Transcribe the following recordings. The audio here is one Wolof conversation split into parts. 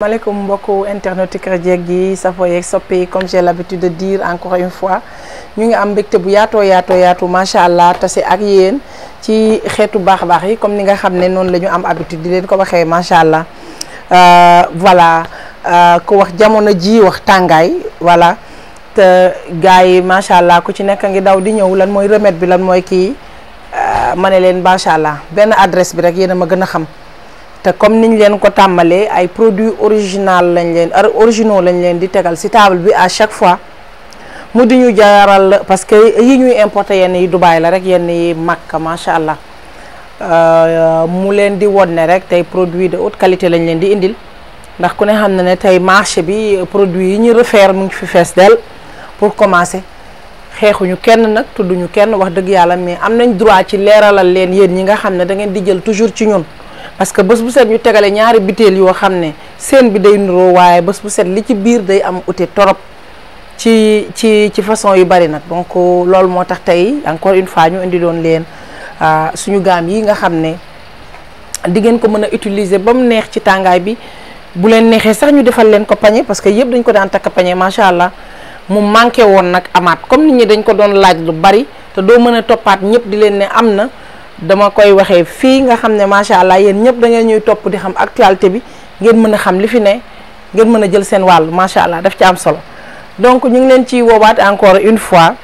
Maaleykum mbokku internet Kër Jeeg gi safo yeeg soppi comme j'ai l'habitude de dire encore une fois ñu ngi am mbégte bu yaatoo macha allah tase ak yéen ci xeetu baax yi comme ni nga xam ne noonu la ñu am habitude di leen ko waxee macha allah voilà ku wax jamono ji wax tàngaay voilà te gars yi macha allah ku ci nekk ngi daw di ñëw lan mooy remède bi lan mooy kii ma ne leen macha allah benn adresse bi rek yéen a ma gën a xam. te comme niñ leen ko tàmbalee ay produits originaux lañ leen di tegal ci table bi à chaque fois mu di ñu jaaral parce que yi ñuy importer yenn yi Dubaï la rek yenn yi Makka macha allah mu leen di won ne rek tey produit de haute qualité lañ leen di indil ndax ku ne xam na ne tey marché bi produit yi ñu refaire mu ngi fi fees del pour commencer xeexuñu kenn nag tudduñu kenn wax dëgg yàlla mais am nañ droit ci leeralal leen yéen ñi nga xam ne da ngeen di jël toujours ci ñun. parce que bés bu set ñu tegale ñaari butéel yoo xam ne seen bi day nuroo waaye bés bu set li ci biir day am ute torop ci façon yu bari nag donc loolu moo tax tey encore une fois ñu indi doon leen suñu gaam yi nga xam ne di ngeen ko mën a utiliser ba mu neex ci tàngaay bi bu leen neexee sax ñu defal leen ko pañe parce que yëpp dañ ko daan takk pañe macha allah mu manqué woon nag amaat comme nit ñi dañ ko doon laaj lu bari te doo mën a toppaat ñëpp di leen ne am na. dama koy waxee fii nga xam ne macha allah yéen ñëpp da ngeen ñuy topp di xam actualité bi ngeen mën a xam li fi ne ngeen mën a jël seen wàll macha allah daf ci am solo donc ñu ngi leen ciy woowaat encore une fois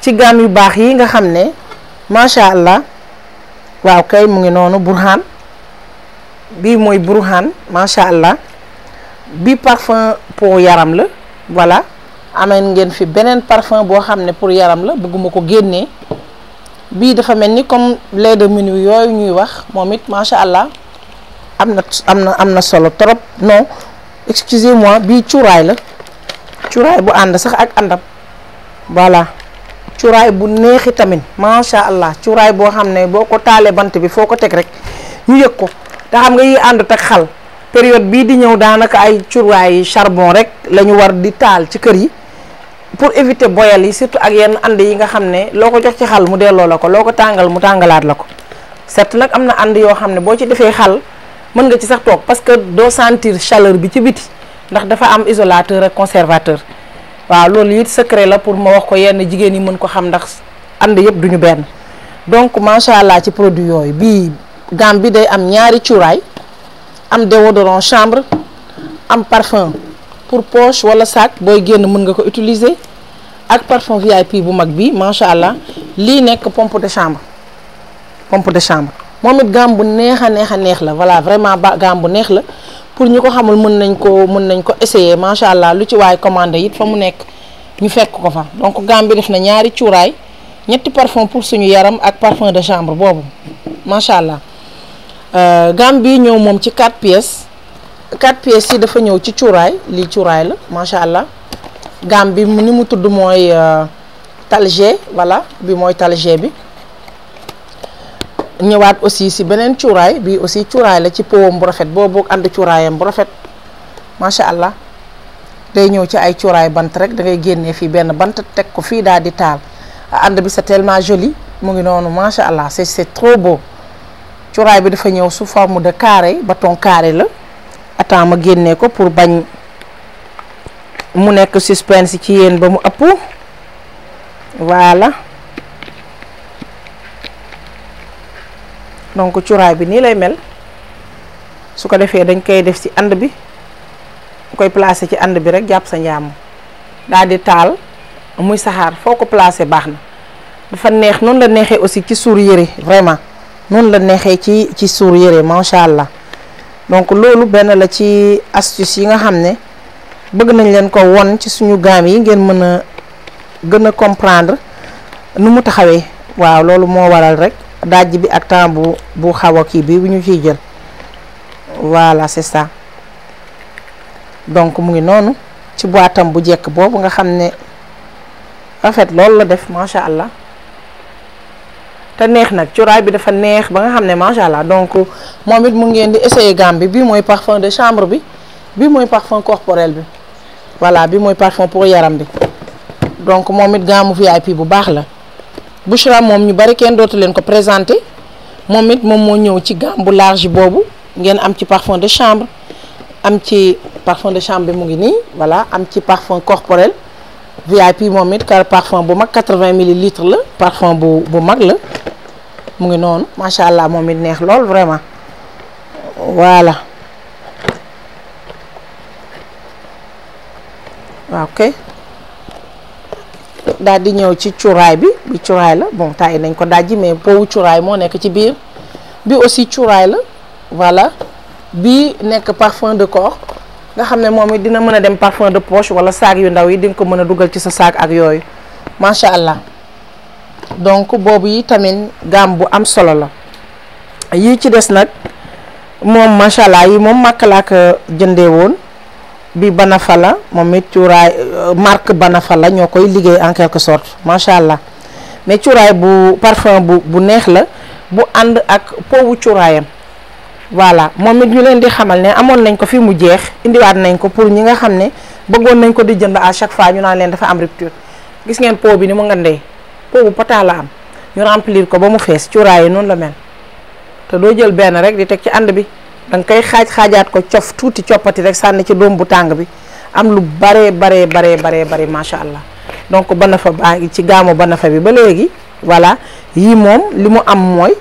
ci gaam yu baax yi nga xam ne macha allah waaw kay mu ngi noonu burhan bii mooy burhan macha allah bi parfum pour yaram la voilà ameen ngeen fi beneen parfum boo xam ne pour yaram la bëgguma ko génnee. bii dafa mel ni comme lait de minuit yooyu ñuy wax moom it macha allah am na solo trop non excusez-moi bii cuuraay la cuuraay bu ànd sax ak àndam voilà cuuraay bu neexi tamit macha allah cuuraay boo xam ne boo ko taalee bant bi foo ko teg rek ñu yëg ko te xam nga yi àndut ak xal période bii di ñëw daanaka ay cuuraay charbon rek la ñu war di taal ci kër yi. pour éviter boyal yi surtout ak yenn ànd yi nga xam ne loo ko jox ci xal mu delloo la ko loo ko tàngal mu tàngalaat la ko certes nag am na ànd yoo xam ne boo ci defee xal mën nga ci sax toog parce que doo sentir chaleur bi ci biti ndax dafa am isolateur ak conservateur waaw loolu it secret la pour ma wax ko yenn jigéen yi mën ko xam ndax ànd yëpp duñu benn donc macha allah ci produit yooyu bii gamme bi day am ñaari cuuraay am déodorant chambre am parfum pour poche wala sac booy génn mën nga ko utiliser ak parfum VIP bu mag bi macha allah lii nekk pompe de chambre moom it gamme bu neex a neex la voilà vraiment gamme bu neex la pour ñi ko xamul mën nañ ko essayer macha allah lu ci waay commandé it fa mu nekk ñu fekk ko fa donc gamme bi def na ñaari cuuraay ñetti parfum pour suñu yaram ak parfum de chambre boobu macha allah gamme bi ñëw moom ci 4 pièces. 4 pièces yi dafa ñëw ci cuuraay lii cuuraay la macha allah gamme bi ni mu tudd mooy talge voilà bi mooy talge bi ñëwaat aussi si beneen cuuraay bi aussi cuuraay la ci powam bu rafet boobu ànd cuuraayam bu rafet macha allah day ñëw ci ay cuuraay bant rek da ngay génnee fii benn bant teg ko fii daal di taal ànd bi c'est tellement joli mu ngi noonu macha allah c'est trop beau cuuraay bi dafa ñëw sous forme de carré bâton carré la. attends ma génnee ko pour bañ mu nekk suspense ci yéen ba mu ëpp voilà donc cuuraay bi nii lay mel su ko defee dañ koy def ci ànd bi koy placer ci ànd bi rek jàpp sa njàmm daal di taal muy saxaar foo ko placer baax na dafa neex noonu la neexee aussi ci suur yére vraiment noonu la neexee ci suur yére macha allah. donc loolu benn la ci astuce yi nga xam ne bëgg nañ leen ko won ci suñu gaam yi ngeen mën a gën a comprendre nu mu taxawee waaw loolu moo waral rek dajj bi ak temps bu xaw a kii bi bu ñu ciy jël voilà c'est ça donc mu ngi noonu ci boitam bu jekk boobu nga xam ne en fait loolu la def macha allah te neex nag cuuraay bi dafa neex ba nga xam ne macha allah donc moom it mu ngeen di essayer gamme bi bii mooy parfum de chambre bi bii mooy parfum corporel bi voilà bii mooy parfum pour yaram bi donc moom it gamme VIP bu baax la Bouchra moom ñu bari kenn dootu leen ko présenté moom it moom moo ñëw ci gamme bu large boobu ngeen am ci parfum de chambre am ci parfum de chambre bi mu ngi nii voilà am ci parfum corporel VIP moom it car parfum bu mag 80 millilitres la parfum bu mag la mu ngi noonu macha allah moom it neex lool vraiment voilà waaw kay daal di ñëw ci cuuraay bi cuuraay la bon tay nañ ko dajji mais powu cuuraay moo nekk ci biir bi aussi cuuraay la voilà bi nekk parfum de corps nga xam ne moom it dina mën a dem parfum de poche wala saag yu ndaw yi di nga ko mën a dugal ci sa saag ak yooyu macha allah donc boobu yi tamit gamme bu am solo la yii ci des nag moom macha allah yi moom màkk laa ko jëndee woon bi Banafa la moom it cuuraay marque Banafa la ñoo koy liggéey en quelque sorte macha allah mais cuuraay bu parfum bu neex la bu ànd ak powu cuuraayam voilà moom it ñu leen di xamal ne amoon nañ ko fi mu jeex indiwaat nañ ko pour ñi nga xam ne bëggoon nañ ko di jënd à chaque fois ñu naan leen dafa am rupture gis ngeen pot bi ni mu ngandee pot bu pata la am ñu remplir ko ba mu fees cuuraay yi noonu la mel te doo jël benn rek di teg ci ànd bi danga koy xaajaat ko cof tuuti coppati rek sànni ci doom bu tàng bi am lu bare macha allah donc Banafa baa ngi ci gaamu Banafa bi ba léegi voilà yii moom li mu am mooy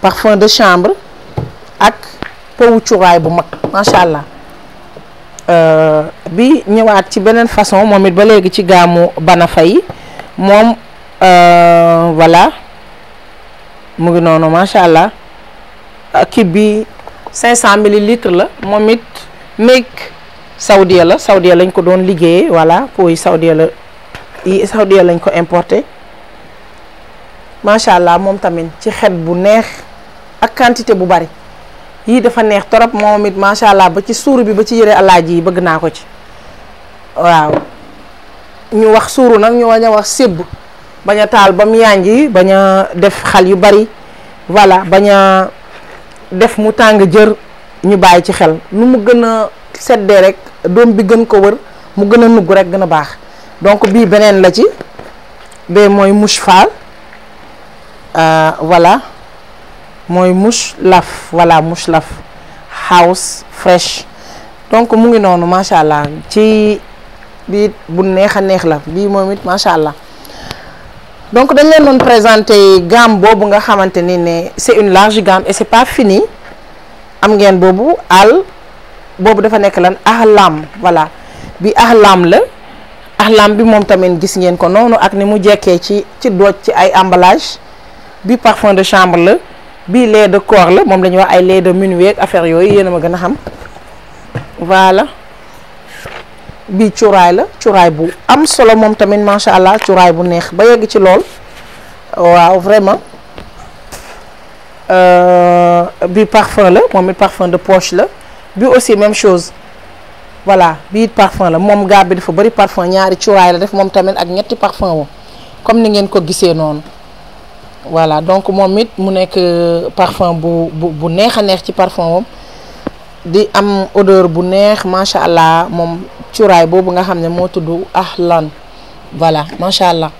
parfum de chambre ak powu cuuraay bu mag macha allah bi ñëwaat ci beneen façon moom it ba léegi ci gaamu Banafa yi moom voilà mu ngi noonu macha allah kii bi 500 millilitres la moom it make Saoudia la Saoudia lañ ko doon liggéeyee voilà pour yi Saoudia la yi Saoudia lañ ko importé macha allah moom tamit ci xet bu neex ak quantité bu bari yii dafa neex torop moom it macha allah ba ci suuru bi ba ci yëre alaaji yi bëgg naa ko ci waaw ñu wax suuru nag ñu wañ a wax sébb bañ a taal ba mu yànji bañ a def xal yu bari voilà bañ a def mu tàng jër ñu bàyyi ci xel nu mu gën a seddee rek doom bi gën ko wër mu gën a nugg rek gën a baax donc bii beneen la ci bee mooy mouche faal voilà mooy mouche laf voilà mouche laf house fresh donc mu ngi noonu macha allah ci bii bu neex a neex la bii moom it macha allah donc dañ leen doon présenter gamme boobu nga xamante ni ne c'est une large gamme et c'est pas fini am ngeen boobu boobu dafa nekk lan ahlam voilà bi ahlam la ahlam bi moom tamit gis ngeen ko noonu ak ni mu jekkee ci dooj ci ay emballage bi parfum de chambre la bi lait de corps la moom la ñuy wax ay lait de minuit ak affaire yooyu yéen a ma gën a xam voilà bi cuuraay la cuuraay bu am solo moom tamit macha allah cuuraay bu neex ba yegg ci lool waaw vraiment bi parfum la moom it parfum de poche la bi aussi même chose voilà bii parfum la moom gaab bi dafa bari parfum ñaari cuuraay la def moom tamit ak ñetti parfum wam comme ni ngeen ko gisee noonu voilà donc moom it mu nekk parfum bu neex a neex ci parfum wam di am odeur bu neex macha allah moom cuuraay boobu nga xam ne moo tudd ahlan voilà macha allah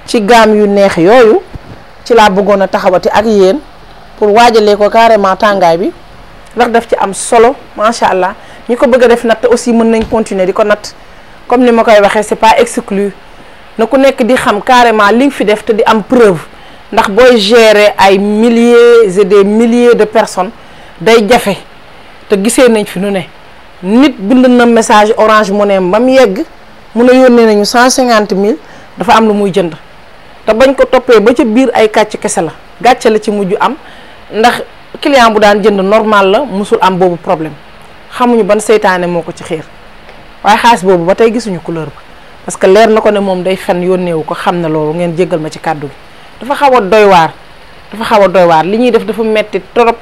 ci gaam yu neex yooyu ci laa bëggoon a taxawati ak yéen pour waajalee ko carrément tàngaay bi ndax daf ci am solo macha allah ñi ko bëgg a def natt aussi mën nañ continuer di ko natt comme ni ma koy waxee c'est pas exclu na ku nekk di xam carrément li nga fi def te di am preuve ndax booy gérer ay milliers et des milliers de personnes day jafe te gisee nañ fi nu ne nit bind na message Orange Money ba mu yegg mun a yónnee nañu 150 000 dafa am lu muy jënd te bañ ko toppee ba ca biir ay kàcc kese la gàcce la ci mujj am ndax client bu daan jënd normal la musul am boobu problème xamuñu ban seytaane moo ko ci xiir waaye xaalis boobu ba tey gisuñu couleur ba parce que leer na ko ne moom day fen yónneewu ko xam na loolu ngeen jéggal ma ci kàddu gi dafa xaw a doy waar li ñuy def dafa metti trop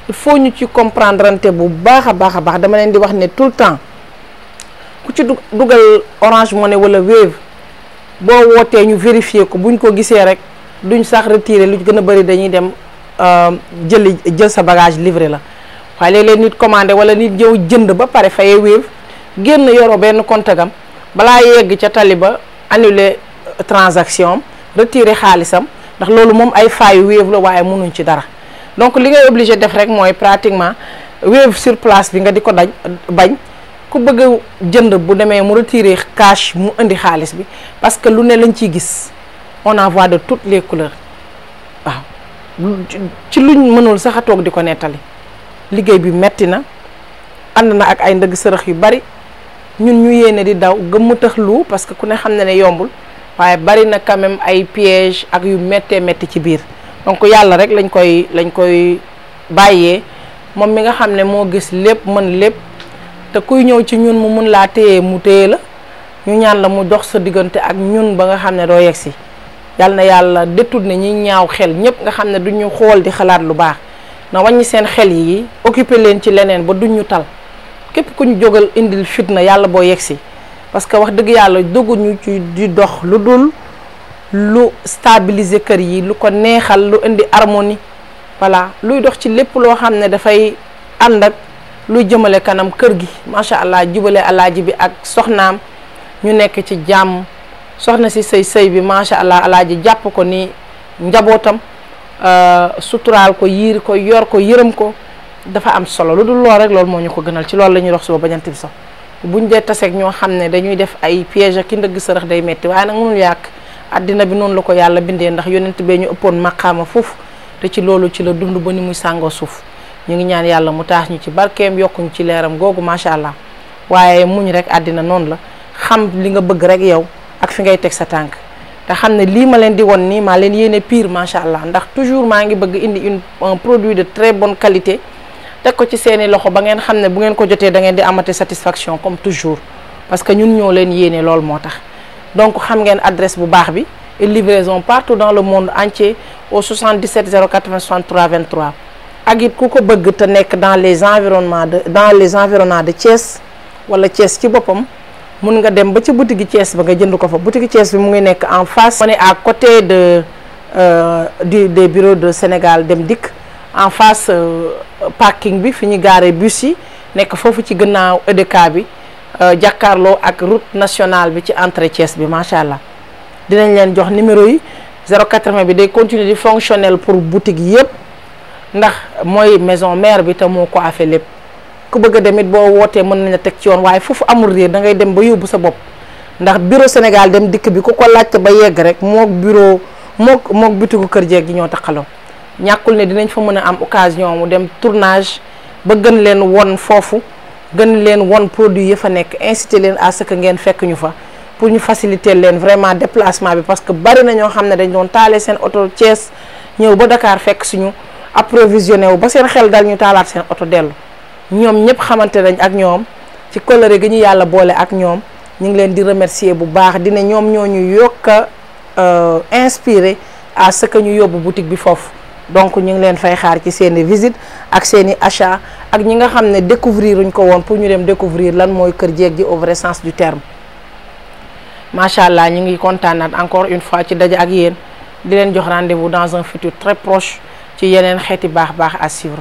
il faut ñu ci comprendre ante bu baax a baax dama leen di wax ne tout le temps ku ci dugal Orange Money wala Wave boo wootee ñu vérifier ko buñ ko gisee rek duñ sax retirer lu gën a bari dañuy dem jël sa bagage livré la waaye léeg-léeg nit commandé wala nit ñëw jënd ba pare fayee Wave génn yoroo benn compte gam balaa yegg ca tali ba annuler transaction retirer xaalisam ndax loolu moom ay faayu Wave la waaye mënuñ ci dara donc li ngay obligé def rek mooy pratiquement wéev sur place bi nga di ko daj bañ ku bëgg a jënd bu demee mu retirer cash mu indi xaalis bi parce que lu ne lañ ciy gis on en voit de toutes les couleurs waaw ci luñ mënul sax a toog di ko nettali liggéey bi metti na ànd na ak ay ndëgg sërëx yu bari ñun ñu yéene di daw gëmmu tax lu parce que ku ne xam ne ne yombul waaye bari na quand même ay piège ak yu méttee métti ci biir donc yàlla rek lañ koy bàyyee moom mi nga xam ne moo gis lépp mën lépp te kuy ñëw ci ñun mu mun laa téye mu téye la ñu ñaan la mu dox sa diggante ak ñun ba nga xam ne doo yegsi yàlla na yàlla détourné ñi ñaaw xel ñëpp nga xam ne duñu xool di xalaat lu baax na wàññi seen xel yi occupé leen ci leneen ba duñu tal képp ku ñu jógal indil fitna yàlla boo yegsi parce que wax dëgg yàlla dugguñu ci di dox lu dul lu stabiliser kër yi lu ko neexal lu indi harmonie voilà luy dox ci lépp loo xam ne dafay ànd ak luy jëmale kanam kër gi macha allah jubale alaaji bi ak soxnaam ñu nekk ci jàmm soxna si sëy bi macha allah alaaji jàpp ko ni njabootam suturaal ko yiir ko yor ko yërëm ko dafa am solo lu dul lool rek loolu moo ñu ko gënal ci loolu la ñuy dox suba bañant bi sax buñ dee taseeg ñoo xam ne dañuy def ay piège ak ki ndëgg sërëx day metti waaye nag mënul yàq àddina bi noonu la ko yàlla bindee ndax yonent bee ñu ëppoon maqaama foofu te ci loolu ci la dund ba ni muy sàngoo suuf ñu ngi ñaan yàlla mu taax ñu ci barkeem yokkuñ ci leeram googu macha allah waaye muñ rek àddina noonu la xam li nga bëgg rek yow ak fi ngay teg sa tànk te xam ne lii ma leen di won nii maa leen yéene pire macha allah ndax toujours maa ngi bëgg indi un produit de très bonne qualité teg ko ci seeni loxo ba ngeen xam ne bu ngeen ko jotee da ngeen di amate satisfaction comme toujours parce que ñun ñoo leen yéene loolu moo tax donc xam ngeen adresse bu baax bi et livraison partout dans le monde entier au 77 080 63 23 ak it ku ko bëgg te nekk dans les environnements de Thiès wala Thiès ci boppam mun nga dem ba ci boutique Thiès ba nga jënd ko fa boutique Thiès bi mu ngi nekk en face. on est à côté des bureaux de Sénégal Dem Dikk en face parking bi fi ñu gaaree bus yi nekk foofu ci gannaaw EDK bi jàkkaarloo ak route nationale bi ci entrée Thiès bi macha allah dinañ leen jox numéro yi 080 bi day continuer di fonctionnel pour boutique yëpp ndax mooy maison mère bi te moo ko affe lépp ku bëgg a dem it boo wootee mën nañ la teg ci yoon waaye foofu amul réer da ngay dem ba yóbbu sa bopp ndax bureau Sénégal Dem Dikk bi ku ko laajte ba yegg rek mook bureau mook bitigu kër jeeg gi ñoo taxaloo ñàkkul ne dinañ fa mën a am occasion mu dem tournage ba gën leen won foofu gën leen won produit yi fa nekk inciter leen à ce que ngeen fekk ñu fa pour ñu faciliter leen vraiment déplacement bi parce que bari na ñoo xam ne dañ doon taalee seen oto Thiès ñëw ba Dakar fekk suñu approvisionné wu ba seen xel dal ñu taalaat seen oto dellu ñoom ñëpp xamante nañ ak ñoom ci coloré gi ñu yàlla boole ak ñoom ñu ngi leen di remercier bu baax dina ñoom ñoo ñu yokk a inspiré à ce que ñu yóbbu boutique bi foofu donc ñu ngi leen fay xaar ci seeni visite ak seeni achat ak ñi nga xam ne découvrir uñ ko woon pour ñu dem découvrir lan mooy kër jeeg ji au vrai sens du terme macha allah ñu ngi kontaanaat encore une fois ci daje ak yéen di leen jox rendez-vous dans un futur très proche ci yeneen xeeti baax à suivre.